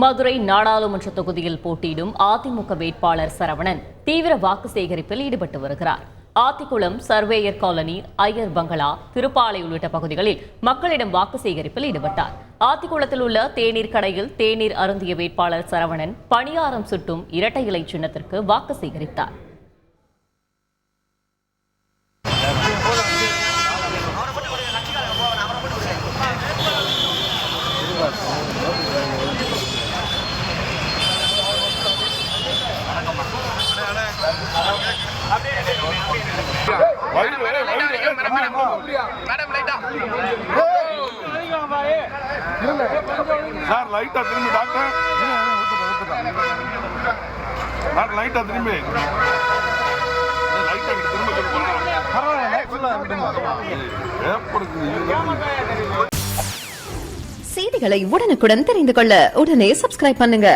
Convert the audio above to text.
மதுரை நாடாளுமன்ற தொகுதியில் போட்டியிடும் அதிமுக வேட்பாளர் சரவணன் தீவிர வாக்கு சேகரிப்பில் ஈடுபட்டு வருகிறார். ஆத்திக்குளம், சர்வேயர் காலனி, ஐயர் பங்களா, திருப்பாலை உள்ளிட்ட பகுதிகளில் மக்களிடம் வாக்கு சேகரிப்பில் ஈடுபட்டார். ஆத்திக்குளத்தில் உள்ள தேநீர் கடையில் தேநீர் அருந்திய வேட்பாளர் சரவணன் பணியாரம் சுட்டும் இரட்டை இலை சின்னத்திற்கு வாக்கு சேகரித்தார். சார் லைட்டா திரும்பி டாக்டர் லைட்டா திரும்பி செய்திகளை உடனுக்குடன் தெரிந்து கொள்ள உடனே சப்ஸ்கிரைப் பண்ணுங்க.